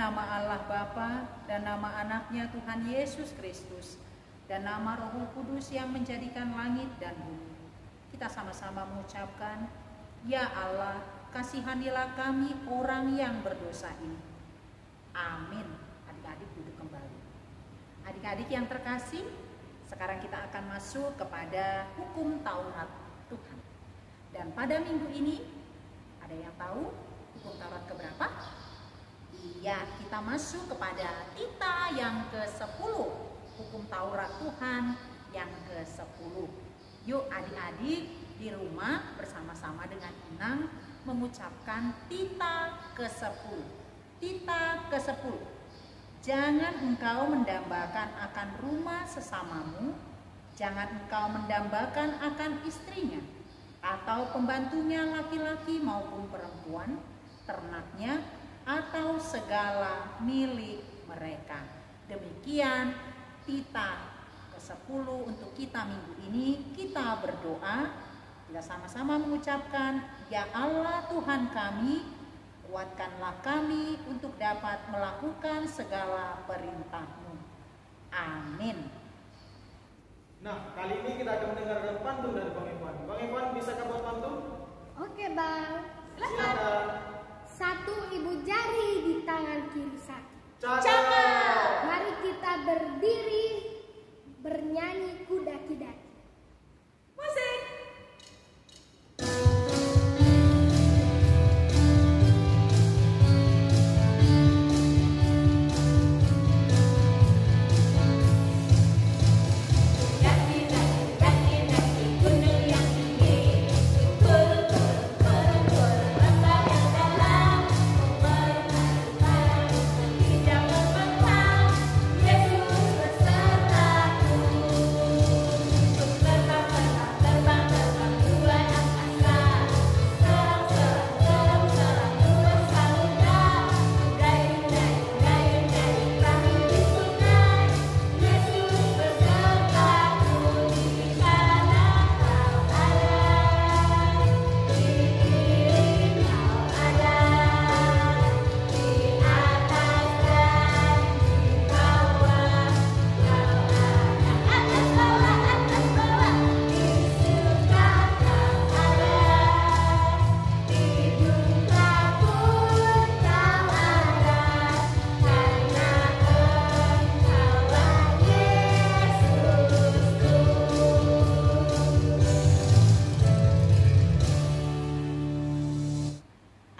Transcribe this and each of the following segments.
nama Allah Bapa dan nama anaknya Tuhan Yesus Kristus dan nama Roh Kudus yang menjadikan langit dan bumi, kita sama-sama mengucapkan, ya Allah, kasihanilah kami orang yang berdosa ini. Amin. Adik-adik duduk kembali. Adik-adik yang terkasih, sekarang kita akan masuk kepada hukum Taurat Tuhan. Dan pada minggu ini, ada yang tahu hukum Taurat keberapa? Iya, kita masuk kepada tita yang ke-10, hukum Taurat Tuhan yang ke-10. Yuk adik-adik di rumah bersama-sama dengan Inang mengucapkan tita ke-10. Tita ke-10. Jangan engkau mendambakan akan rumah sesamamu, jangan engkau mendambakan akan istrinya, atau pembantunya laki-laki maupun perempuan, ternaknya, atau segala milik mereka. Demikian tita ke-10 untuk kita minggu ini. Kita berdoa, kita sama-sama mengucapkan, ya Allah Tuhan kami, kuatkanlah kami untuk dapat melakukan segala perintah-Mu. Amin. Nah, kali ini kita akan mendengarkan pantun dari Bang Ivan. Bang Ivan, bisa kamu pantun? Oke, Bang. Silakan. Satu ibu jari di tangan kiri satu. Cakap. Mari kita berdiri bernyanyi kuda-kidaki. Musik.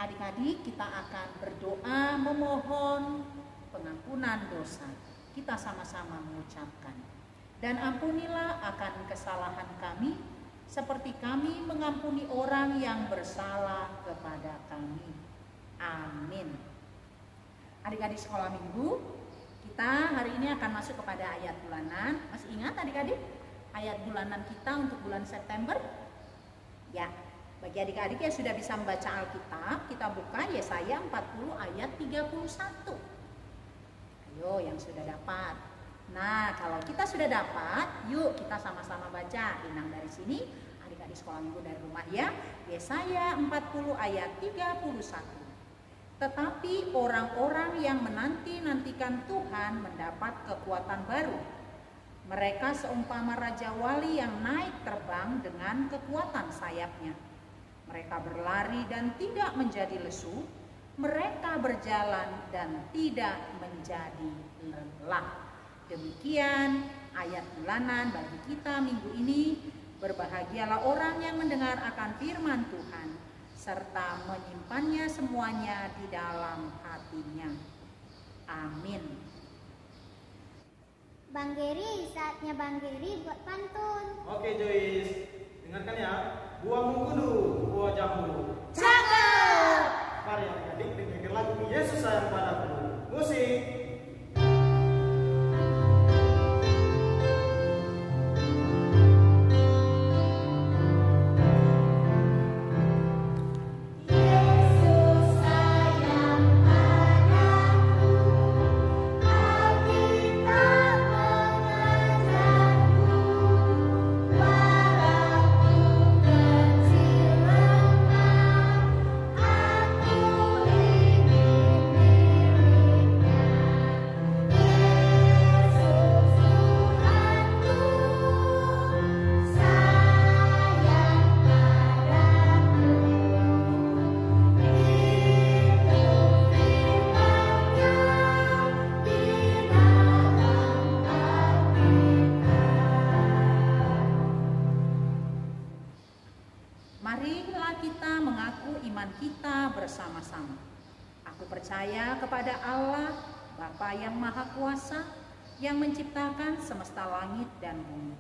Adik-adik, kita akan berdoa memohon pengampunan dosa. Kita sama-sama mengucapkan, dan ampunilah akan kesalahan kami, seperti kami mengampuni orang yang bersalah kepada kami. Amin. Adik-adik sekolah minggu, kita hari ini akan masuk kepada ayat bulanan. Masih ingat adik-adik ayat bulanan kita untuk bulan September? Ya. Bagi adik-adik yang sudah bisa membaca Alkitab, kita buka Yesaya 40 ayat 31. Ayo yang sudah dapat. Nah, kalau kita sudah dapat, yuk kita sama-sama baca. Inang dari sini, adik-adik sekolah minggu dari rumah ya. Yesaya 40 ayat 31. Tetapi orang-orang yang menanti-nantikan Tuhan mendapat kekuatan baru. Mereka seumpama Raja Wali yang naik terbang dengan kekuatan sayapnya. Mereka berlari dan tidak menjadi lesu, mereka berjalan dan tidak menjadi lelah. Demikian ayat bulanan bagi kita minggu ini. Berbahagialah orang yang mendengar akan firman Tuhan, serta menyimpannya semuanya di dalam hatinya. Amin. Bang Geri, saatnya Bang Geri buat pantun. Oke Joyce, dengarkan ya. Buah mengkudu, buah jambu. Cakep. Mari adik-adik dengarkan lagu Yesus sayang padaku. Musik. iman kita bersama-sama. Aku percaya kepada Allah, Bapa yang Maha Kuasa, yang menciptakan semesta langit dan bumi.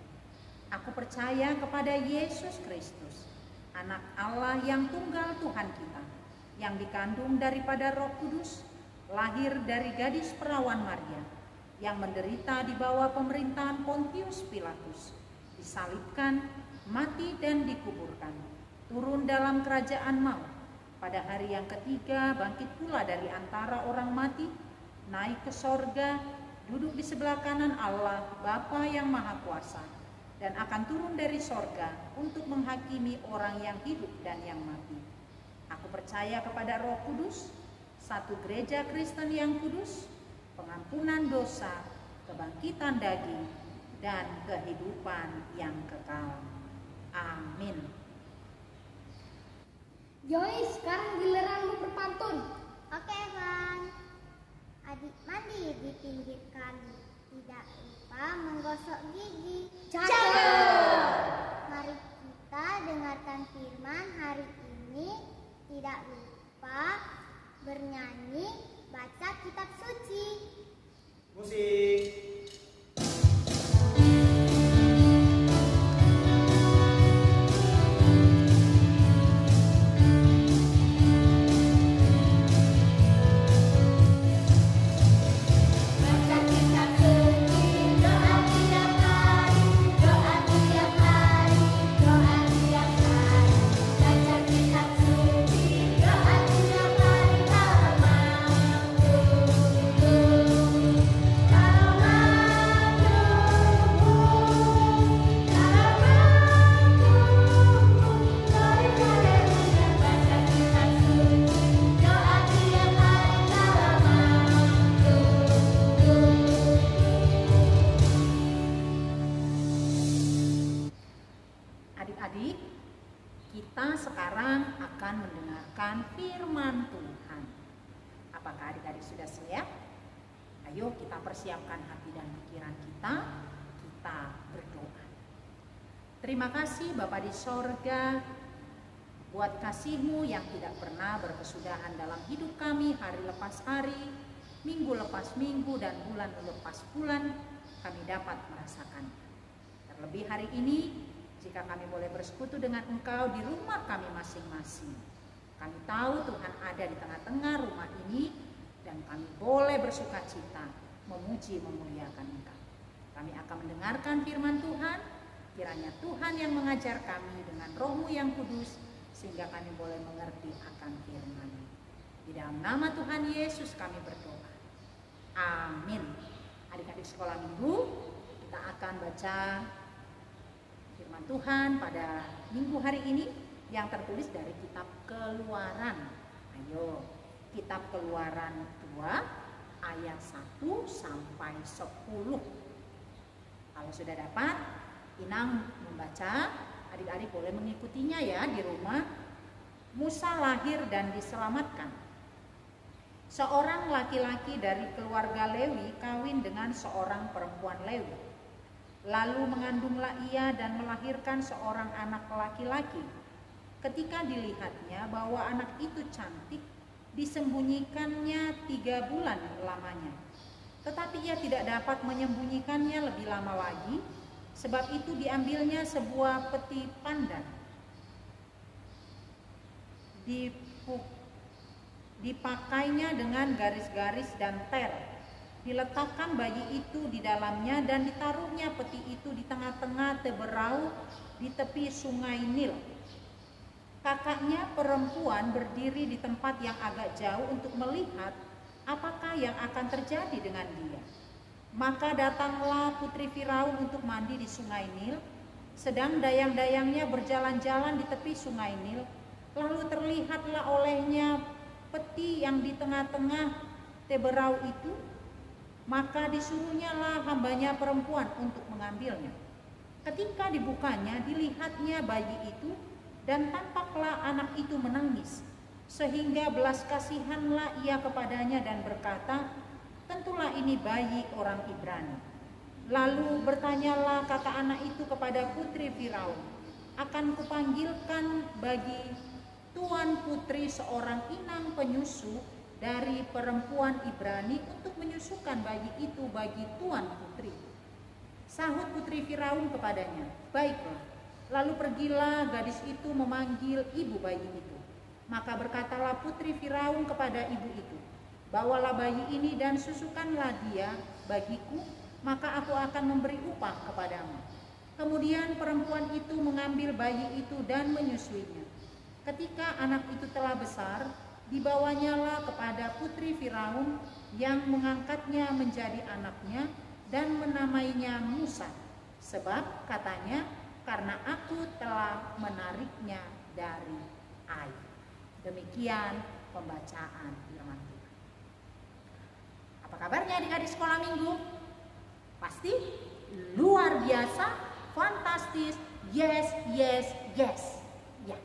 Aku percaya kepada Yesus Kristus, Anak Allah yang tunggal Tuhan kita, yang dikandung daripada Roh Kudus, lahir dari gadis perawan Maria, yang menderita di bawah pemerintahan Pontius Pilatus, disalibkan, mati dan dikuburkan, turun dalam kerajaan maut, pada hari yang ketiga bangkit pula dari antara orang mati, naik ke sorga, duduk di sebelah kanan Allah Bapa yang Maha Kuasa, dan akan turun dari sorga untuk menghakimi orang yang hidup dan yang mati. Aku percaya kepada Roh Kudus, satu gereja Kristen yang kudus, pengampunan dosa, kebangkitan daging, dan kehidupan yang kekal. Amin. Joy, sekarang giliranmu berpantun. Oke, Bang. Adik mandi di pinggir kali, tidak lupa menggosok gigi. Cakep. Mari kita dengarkan firman hari ini. Tidak lupa bernyanyi, baca kitab suci. Musik. Adik-adik, kita sekarang akan mendengarkan firman Tuhan. Apakah adik-adik sudah siap? Ayo kita persiapkan hati dan pikiran kita berdoa. Terima kasih Bapa di sorga, buat kasih-Mu yang tidak pernah berkesudahan dalam hidup kami hari lepas hari, minggu lepas minggu, dan bulan lepas bulan kami dapat merasakan. Terlebih hari ini, jika kami boleh bersekutu dengan Engkau di rumah kami masing-masing. Kami tahu Tuhan ada di tengah-tengah rumah ini, dan kami boleh bersuka cita, memuji, memuliakan Engkau. Kami akan mendengarkan firman Tuhan, kiranya Tuhan yang mengajar kami dengan Roh-Mu yang kudus, sehingga kami boleh mengerti akan firman-Mu. Di dalam nama Tuhan Yesus kami berdoa. Amin. Adik-adik sekolah minggu, kita akan baca firman Tuhan pada minggu hari ini yang tertulis dari kitab Keluaran. Ayo, kitab Keluaran 2 ayat 1 sampai 10. Kalau sudah dapat, Inang membaca, adik-adik boleh mengikutinya ya di rumah. Musa lahir dan diselamatkan. Seorang laki-laki dari keluarga Lewi kawin dengan seorang perempuan Lewi. Lalu mengandunglah ia dan melahirkan seorang anak laki-laki. Ketika dilihatnya bahwa anak itu cantik, disembunyikannya 3 bulan lamanya. Tetapi ia tidak dapat menyembunyikannya lebih lama lagi, sebab itu diambilnya sebuah peti pandan, dipakainya dengan garis-garis dan ter. Diletakkan bayi itu di dalamnya dan ditaruhnya peti itu di tengah-tengah teberau di tepi sungai Nil. Kakaknya perempuan berdiri di tempat yang agak jauh untuk melihat apakah yang akan terjadi dengan dia. Maka datanglah putri Firaun untuk mandi di sungai Nil, sedang dayang-dayangnya berjalan-jalan di tepi sungai Nil. Lalu terlihatlah olehnya peti yang di tengah-tengah teberau itu. Maka disuruhnyalah hambanya perempuan untuk mengambilnya. Ketika dibukanya, dilihatnya bayi itu, dan tampaklah anak itu menangis. Sehingga belas kasihanlah ia kepadanya dan berkata, tentulah ini bayi orang Ibrani. Lalu bertanyalah kakak anak itu kepada putri Firaun, akan kupanggilkan bagi tuan putri seorang inang penyusu dari perempuan Ibrani untuk menyusukan bayi itu bagi tuan putri. Sahut putri Firaun kepadanya, baiklah. Lalu pergilah gadis itu memanggil ibu bayi itu. Maka berkatalah putri Firaun kepada ibu itu, bawalah bayi ini dan susukanlah dia bagiku, maka aku akan memberi upah kepadamu. Kemudian perempuan itu mengambil bayi itu dan menyusuinya. Ketika anak itu telah besar, dibawanyalah kepada putri Firaun yang mengangkatnya menjadi anaknya dan menamainya Musa. Sebab katanya, karena aku telah menariknya dari air. Demikian pembacaan firman Tuhan. Apa kabarnya adik-adik sekolah minggu? Pasti luar biasa, fantastis, yes, yes, yes. Ya,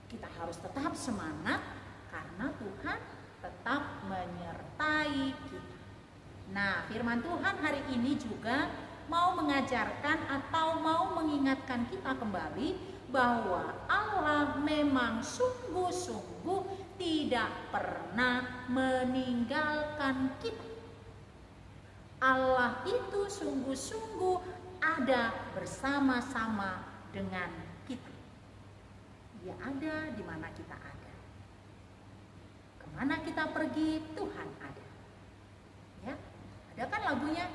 kita harus tetap semangat karena Tuhan tetap menyertai kita. Nah, firman Tuhan hari ini juga mau mengajarkan atau mau mengingatkan kita kembali bahwa Allah memang sungguh-sungguh tidak pernah meninggalkan kita. Allah itu sungguh-sungguh ada bersama-sama dengan kita. Dia ada di mana kita ada. Kemana kita pergi, Tuhan ada. Ya, ada kan lagunya?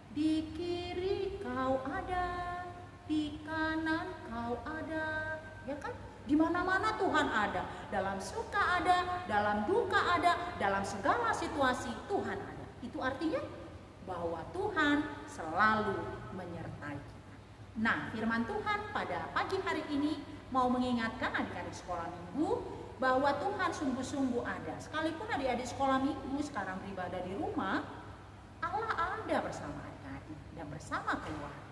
Di kiri kau ada, di kanan kau ada, ya kan? Di mana-mana Tuhan ada. Dalam suka ada, dalam duka ada, dalam segala situasi Tuhan ada. Itu artinya bahwa Tuhan selalu menyertai kita. Nah, firman Tuhan pada pagi hari ini mau mengingatkan adik-adik sekolah minggu bahwa Tuhan sungguh-sungguh ada. Sekalipun adik-adik sekolah minggu sekarang beribadah di rumah, Allah ada bersama adik-adik dan bersama keluarga.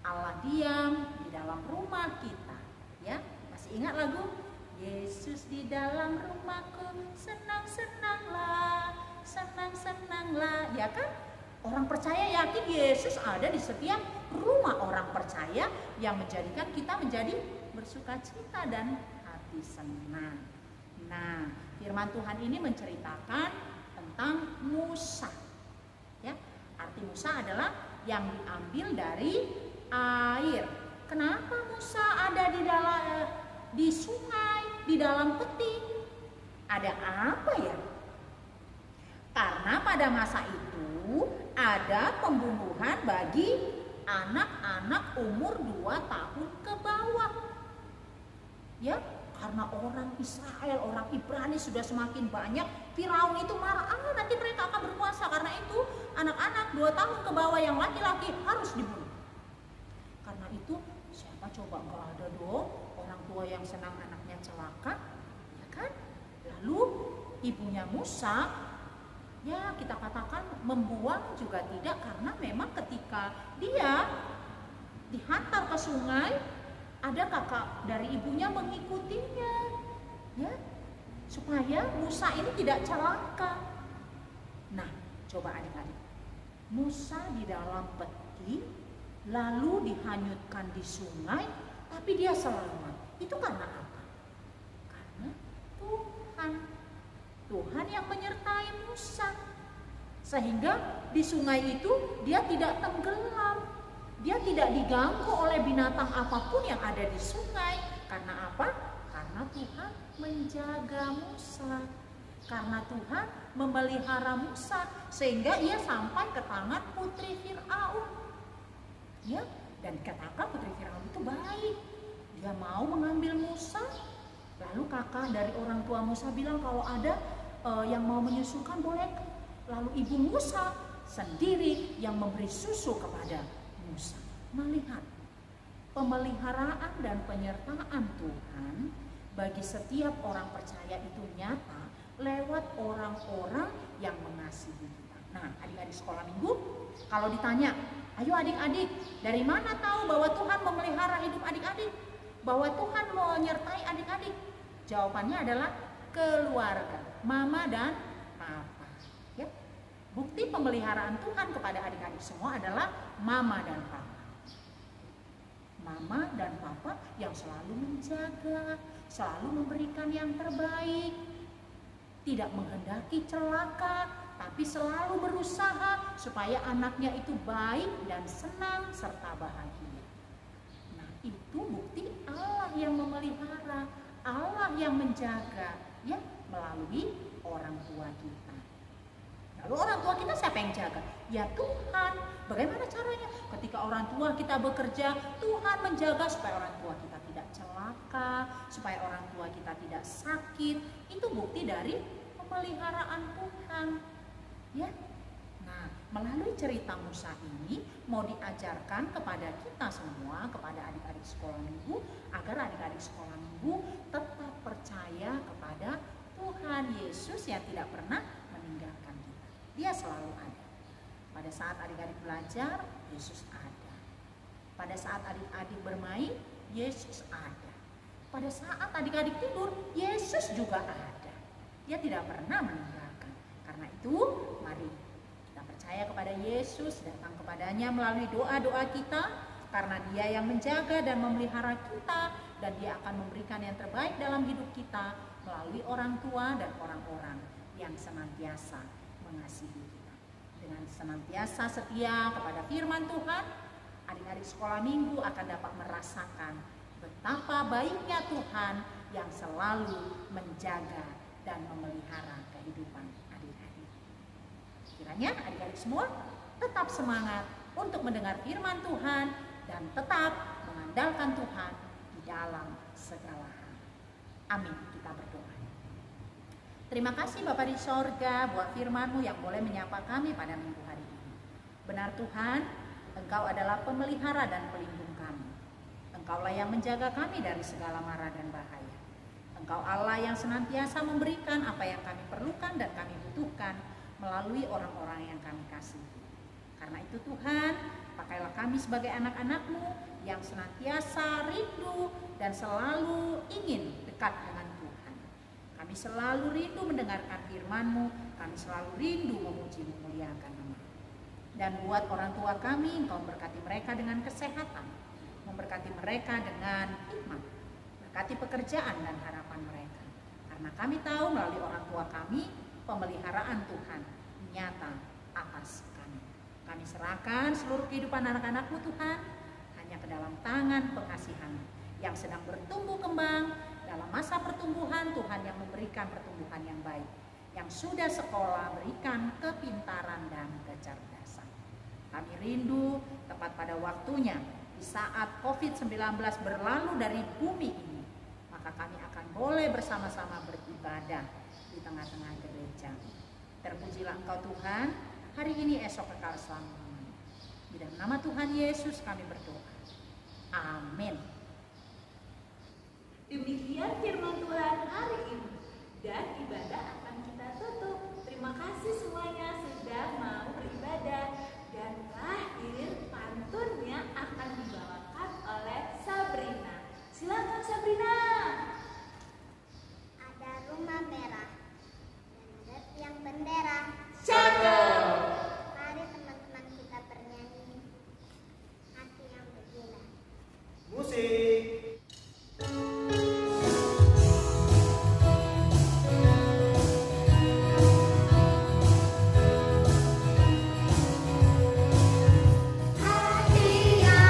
Allah diam di dalam rumah kita, ya. Masih ingat lagu? Yesus di dalam rumahku, senang-senanglah, senang-senanglah, ya kan? Orang percaya yakin Yesus ada di setiap rumah orang percaya yang menjadikan kita menjadi bersukacita dan hati senang. Nah, firman Tuhan ini menceritakan tentang Musa. Ya, arti Musa adalah yang diambil dari air. Kenapa Musa ada di sungai, di dalam peti? Ada apa ya? Karena pada masa itu ada pembunuhan bagi anak-anak umur 2 tahun ke bawah. Ya, karena orang Israel, orang Ibrani sudah semakin banyak, Firaun itu marah, nanti mereka akan berkuasa. Karena itu anak-anak 2 tahun ke bawah yang laki-laki harus dibunuh. Karena itu siapa coba nggak ada dong orang tua yang senang anaknya celaka, ya kan? Lalu ibunya Musa, ya kita katakan membuang juga tidak, karena memang ketika dia dihantar ke sungai, ada kakak dari ibunya mengikutinya, ya, supaya Musa ini tidak celaka. Nah, coba adik-adik, Musa di dalam peti lalu dihanyutkan di sungai, tapi dia selamat. Itu karena apa? Karena Tuhan yang menyertai Musa, sehingga di sungai itu dia tidak tenggelam, dia tidak diganggu oleh binatang apapun yang ada di sungai. Karena apa? Karena Tuhan menjaga Musa, karena Tuhan memelihara Musa, sehingga ia sampai ke tangan putri Firaun. Ya, dan dikatakan putri Firaun itu baik, dia mau mengambil Musa. Lalu kakak dari orang tua Musa bilang kalau ada yang mau menyusukan boleh. Lalu ibu Musa sendiri yang memberi susu kepada Musa. Melihat pemeliharaan dan penyertaan Tuhan bagi setiap orang percaya itu nyata lewat orang-orang yang mengasihi kita. Nah, adik-adik sekolah minggu, kalau ditanya, ayo adik-adik, dari mana tahu bahwa Tuhan memelihara hidup adik-adik? Bahwa Tuhan menyertai adik-adik? Jawabannya adalah keluarga, mama dan papa. Ya. Bukti pemeliharaan Tuhan kepada adik-adik semua adalah mama dan papa. mama dan papa yang selalu menjaga, selalu memberikan yang terbaik, tidak menghendaki celaka, tapi selalu berusaha supaya anaknya itu baik dan senang serta bahagia. Nah, itu bukti Allah yang memelihara, Allah yang menjaga, ya, melalui orang tua kita. Lalu orang tua kita siapa yang jaga? Ya Tuhan. Bagaimana caranya? Ketika orang tua kita bekerja, Tuhan menjaga supaya orang tua kita tidak celaka, supaya orang tua kita tidak sakit. Itu bukti dari pemeliharaan Tuhan. Ya. Nah, melalui cerita Musa ini mau diajarkan kepada kita semua, kepada adik-adik sekolah minggu, agar adik-adik sekolah minggu tetap percaya kepada Tuhan Yesus yang tidak pernah meninggalkan kita. Dia selalu ada. Pada saat adik-adik belajar, Yesus ada. Pada saat adik-adik bermain, Yesus ada. Pada saat adik-adik tidur, Yesus juga ada. Dia tidak pernah meninggalkan. Karena itu, mari kita percaya kepada Yesus, datang kepadanya melalui doa-doa kita, karena Dia yang menjaga dan memelihara kita, dan Dia akan memberikan yang terbaik dalam hidup kita melalui orang tua dan orang-orang yang senantiasa mengasihi kita. Dengan senantiasa setia kepada firman Tuhan, adik-adik sekolah minggu akan dapat merasakan betapa baiknya Tuhan yang selalu menjaga dan memelihara kehidupan adik-adik. Kiranya adik-adik semua tetap semangat untuk mendengar firman Tuhan dan tetap mengandalkan Tuhan di dalam segala hal. Amin. Kita berdoa. Terima kasih Bapa di sorga buat firman-Mu yang boleh menyapa kami pada minggu hari ini. Benar Tuhan, Engkau adalah pemelihara dan pelindung kami. Engkaulah yang menjaga kami dari segala mara dan bahaya. Engkau Allah yang senantiasa memberikan apa yang kami perlukan dan kami butuhkan melalui orang-orang yang kami kasihi. Karena itu Tuhan, pakailah kami sebagai anak-anak-Mu yang senantiasa rindu dan selalu ingin dekat dengan Tuhan. Kami selalu rindu mendengarkan firman-Mu, kami selalu rindu memuji memuliakan nama. Dan buat orang tua kami, Engkau memberkati mereka dengan kesehatan, memberkati mereka dengan hikmat, berkati pekerjaan dan harapan mereka. Karena kami tahu melalui orang tua kami, pemeliharaan Tuhan nyata atas kami. Kami serahkan seluruh kehidupan anak-anak-Mu Tuhan hanya ke dalam tangan pengasihan-Mu yang sedang bertumbuh kembang. Dalam masa pertumbuhan, Tuhan yang memberikan pertumbuhan yang baik. Yang sudah sekolah berikan kepintaran dan kecerdasan. Kami rindu tepat pada waktunya di saat COVID-19 berlalu dari bumi ini. Maka kami akan boleh bersama-sama beribadah di tengah-tengah gereja. Terpujilah Engkau Tuhan, hari ini, esok, kekal selamanya. Di dalam nama Tuhan Yesus kami berdoa. Amin. Demikian firman Tuhan hari ini, dan ibadah akan kita tutup. Terima kasih semuanya sudah mau beribadah. Dan terakhir pantunnya akan dibawakan oleh Sabrina. Silakan Sabrina. Ada rumah merah dan ada tiang bendera. Cakep. Mari teman-teman kita bernyanyi hati yang bergila. Musik. Hati yang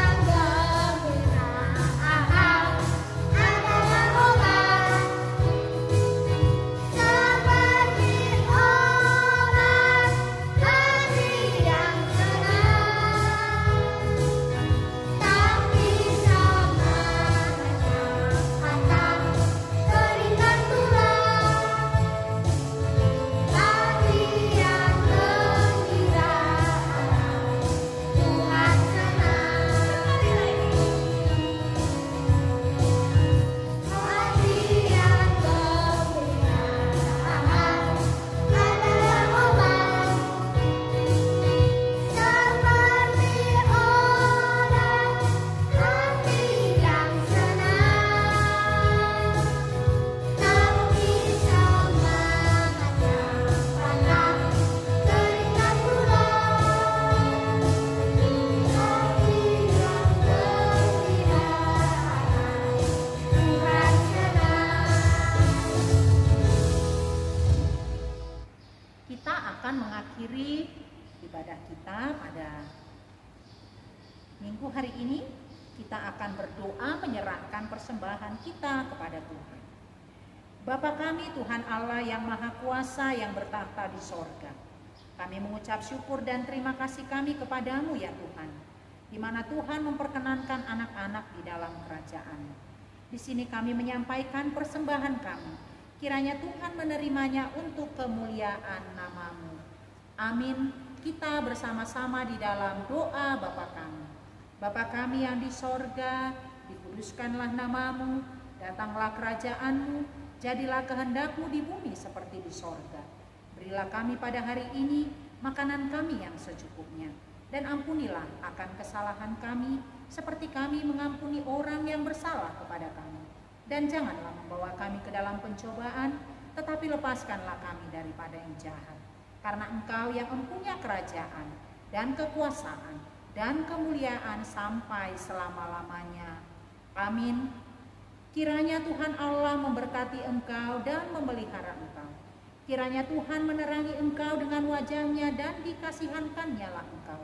hari ini kita akan berdoa menyerahkan persembahan kita kepada Tuhan. Bapa kami Tuhan Allah yang Maha Kuasa yang bertahta di sorga, kami mengucap syukur dan terima kasih kami kepadamu ya Tuhan, di mana Tuhan memperkenankan anak-anak di dalam kerajaan. Di sini kami menyampaikan persembahan kami, kiranya Tuhan menerimanya untuk kemuliaan nama-Mu. Amin. Kita bersama-sama di dalam doa Bapa kami. Bapa kami yang di sorga, dikuduskanlah nama-Mu, datanglah kerajaan-Mu, jadilah kehendak-Mu di bumi seperti di sorga. Berilah kami pada hari ini makanan kami yang secukupnya, dan ampunilah akan kesalahan kami, seperti kami mengampuni orang yang bersalah kepada kami. Dan janganlah membawa kami ke dalam pencobaan, tetapi lepaskanlah kami daripada yang jahat. Karena Engkau yang mempunyai kerajaan, dan kekuasaan, dan kemuliaan sampai selama-lamanya. Amin. Kiranya Tuhan Allah memberkati engkau dan memelihara engkau. Kiranya Tuhan menerangi engkau dengan wajah-Nya dan dikasihankan-Nya lah engkau.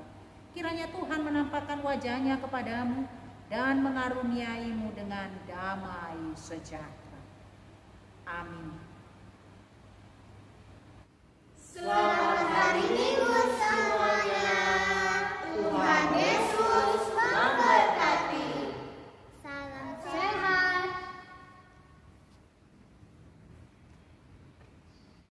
Kiranya Tuhan menampakkan wajah-Nya kepadamu dan mengaruniaimu dengan damai sejahtera. Amin.